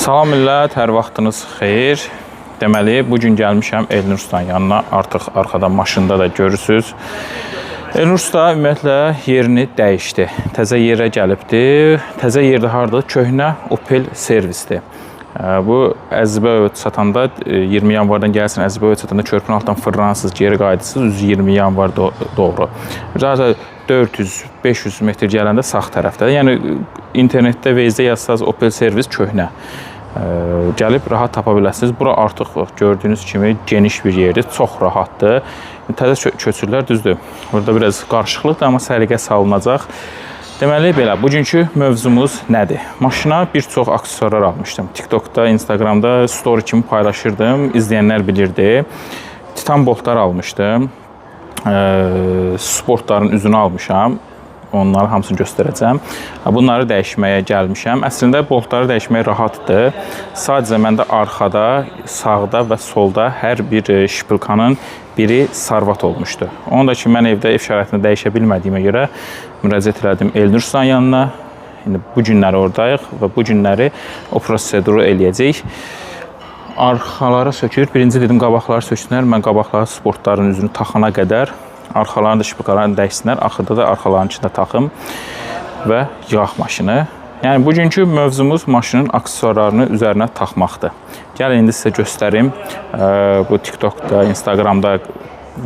Salam millət, hər vaxtınız xeyir. Deməli, bugün gəlmişəm Elnur Ustanın yanına. Artıq arxada maşında da görürsünüz. Elnur Usta ümumiyyətlə yerini dəyişdi. Təzə yerə gəlibdi. Təzə yerdə hardadır? Köhnə Opel servisdir. Bu Əzizbəyə satanda 20 yanvardan gəlsin, Əzizbəyə satanda körpünün altdan fırlansız, geri qayıdırsınız 120 yanvar doğru. Zaten 400-500 metr gələndə sağ tərəfdə. Yəni internetdə Waze-də yazsanız Opel servis köhnə. Gəlib rahat tapa biləsiniz. Bura artıq gördüyünüz kimi geniş bir yerdir, çox rahatdır. Təzə köçürlər düzdür. Burada biraz qarışıqlıqdır, amma səliqə salınacaq. Deməli belə, bugünkü mövzumuz nədir? Maşına bir çox aksesuarlar almışdım. TikTokda, Instagramda story kimi paylaşırdım. İzləyənlər bilirdi. Titan boltlar almışdım. Sportların üzünü almışam. Onları hamısını göstərəcəm. Bunları dəyişməyə gəlmişəm. Əslində boltları dəyişmək rahatdır. Sadəcə məndə arxada, sağda və solda hər bir şpilkanın biri sarvat olmuşdu. Onu da ki, mən evdə ev şəraitində dəyişə bilmədiyimə görə müraciət elədim Elnur Ustanın yanına. İndi bu günləri oradayıq və bu günləri o proseduru eləyəcəyik. Arxalara sökür. Birinci dedim qabaqları söksünlər. Mən qabaqları sportların üzünü taxana qədər arxalarını da şpilkalarını dəyişsinlər. Axırda da arxalarının içində taxım və yağ maşını. Yəni bugünkü mövzumuz maşının aksesuarlarını üzərinə taxmaqdır. Gəlin indi sizə göstərim. Bu TikTokda, Instagramda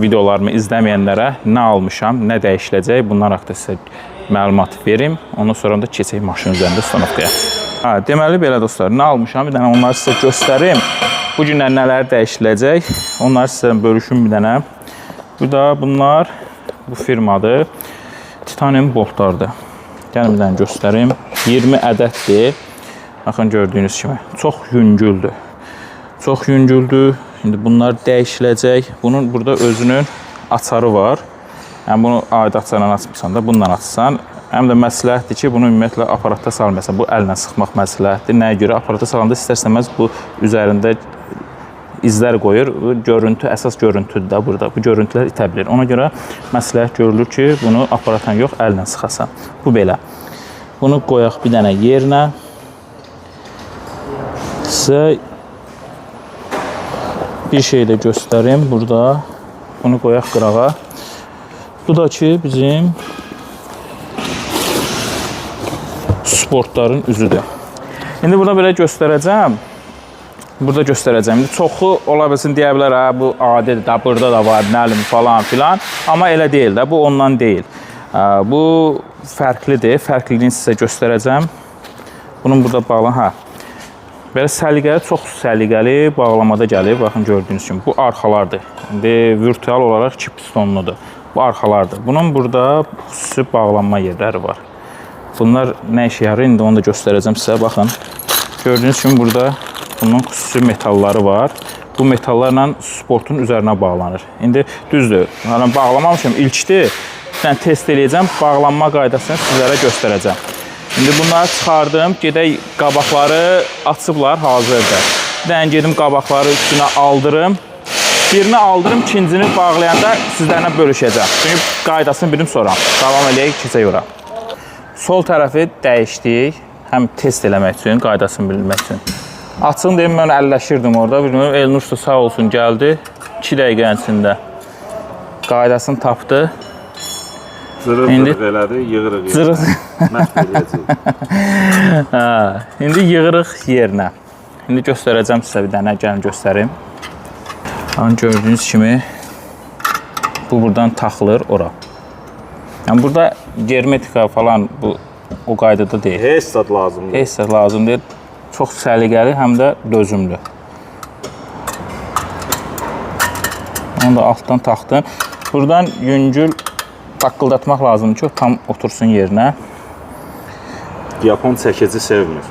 videolarımı izləməyənlərə nə almışam, nə dəyişiləcək. Bunlar haqqında sizə məlumat verim. Ondan sonra da keçək maşının üzərində stanovkaya. Deməli belə dostlar, nə almışam? Bir dənə onları sizə göstərim. Bu günlər nələr dəyişiləcək? Onları sizə bölüşüm bir dənə. Bu da bunlar bu firmadır. Titanium boltlardır. Gəlin bir dənə göstərim. 20 ədəddir. Baxın gördüyünüz kimi. Çox yüngüldür. Çox yüngüldür. İndi bunlar dəyişiləcək. Bunun burada özünün açarı var. Yəni bunu adi açarla açmırsan da bununla açsan. Həm də məsləhətdir ki, bunu ümumiyyətlə aparatda salmayasan. Bu əllə sıxmaq məsləhətdir. Nəyə görə? Aparatda salanda istərsəməz bu üzərində izlər qoyur. Görüntü, əsas görüntüdür də burada. Bu görüntülər itə bilir. Ona görə məsləhət görülür ki, bunu aparatdan yox, əllə sıxasan. Bu belə. Bunu qoyaq bir dənə yerinə. Sizə bir şey də göstərim burada. Bunu qoyaq qırağa. Bu da ki, bizim sportların üzüdür. İndi burada belə göstərəcəm. Burada göstərəcəm. İndi çoxu ola bilsin deyə bilər, bu adidir, burada da var, nəlim falan filan. Amma elə deyil də, bu ondan deyil. Bu fərqlidir. Fərqliliğini sizə göstərəcəm. Bunun burada bağlı, belə səliqəli, çox səliqəli bağlamada gəlir. Baxın gördüyünüz kimi. Bu arxalardır. İndi virtual olaraq 2 pistonludur. Bu arxalardır. Bunun burada xüsusi bağlanma yerləri var. Bunlar nə işə yarır? İndi onu da göstərəcəm sizə. Baxın. Gördüyünüz kimi burada bunun xüsusi metalları var. Bu metallarla sportun üzərinə bağlanır. İndi düzdür. Bağlamamışam. İlkdir. Sən test eləyəcəm. Bağlanma qaydasını sizlərə göstərəcəm. İndi bunları çıxardım. Gedək qabaqları açıblar hazırda. Bir dənə gedim qabaqları üstünə aldırım. Birini aldırım, ikincini bağlayanda sizlərlə bölüşəcəm. Çünki qaydasını bilim sonra. Davam eləyək, keçək ora. Sol tərəfi dəyişdik. Həm test eləmək üçün, qaydasını bilmək üçün. Açın deyim, mən əlləşirdim orada. Bilmiyorum, Elnur Usta sağ olsun gəldi. 2 dəqiqənin içində qaydasını tapdı. Zırıq elədi, yığırıq yerinə. Məhv eləyəcək. İndi yığırıq yerinə. İndi göstərəcəm sizə bir dənə, gəlin göstərim. Gördüyünüz kimi bu buradan taxılır ora. Yəni burada germetika falan bu o qaydada deyil. Heç zad lazımdır. Heç zad lazım deyil. Çox səliqəli, həm də dözümlü. Onu da altdan taxdım. Buradan yüngül taqqıldatmaq lazımdır ki, o tam otursun yerinə. Yapon çəkici sevmir.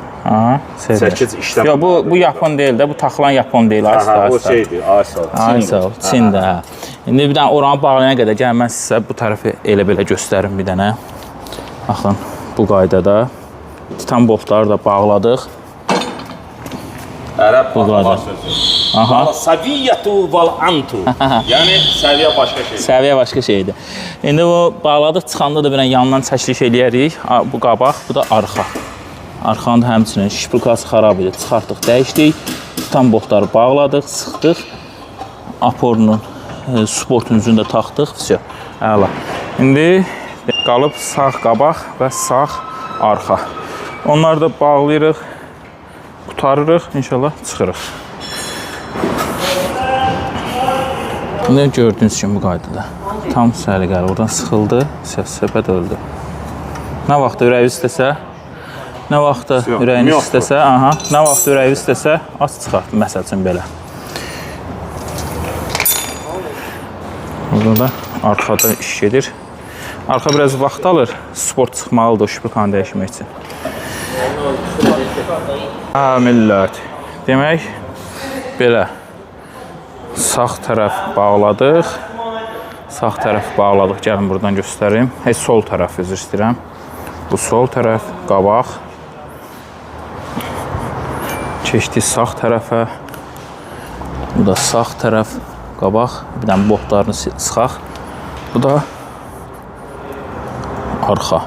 Sevmir. Çəkic işləmir. Yox, bu yapon deyil də, bu taxılan yapon deyil. O şeydir, Aysal, Çində. İndi bir dənə oranı bağlayana qədər gəl, mən sizə bu tərəfi elə belə göstərim bir dənə. Baxın, bu qaydada titan boltları da bağladıq. Ərəb var sözü. Saviyyətu val-antu. Yəni, səviyyə başqa şeydir. Səviyyə başqa şeydir. İndi bu bağladıq, çıxanda da bir yandan çəkiliş eləyərik. Bu qabaq, bu da arxa. Arxanın da həmçinin şpilkası xarab idi. Çıxartdıq, dəyişdik. Tutan boltları bağladıq, sıxdıq. Aporunun supportun üzrünü də taxdıq. Vəsiyo, əla. İndi qalıb sağ qabaq və sağ arxa. Onları da bağlayırıq, qutarırıq, inşallah çıxırıq. İndi gördüyünüz kimi bu qaydada. Tam səliqəli, oradan sıxıldı, söhbət öldü. Nə vaxt ürəyiniz istəsə, nə vaxt ürəyiniz istəsə, nə vaxt ürəyiniz istəsə, az çıxart, məsəl üçün belə. Burada da arxada iş gedir. Arxa biraz vaxt alır, sport çıxmalıdır o şpilkanı dəyişmək üçün. Millət. Demək, belə sağ tərəf bağladıq. Sağ tərəf bağladıq. Gəlin buradan göstərim. Heç sol tərəf üzr istəyirəm. Bu sol tərəf, qabaq. Keçdik sağ tərəfə. Bu da sağ tərəf, qabaq. Bir dənə boltlarını sıxaq. Bu da arxa.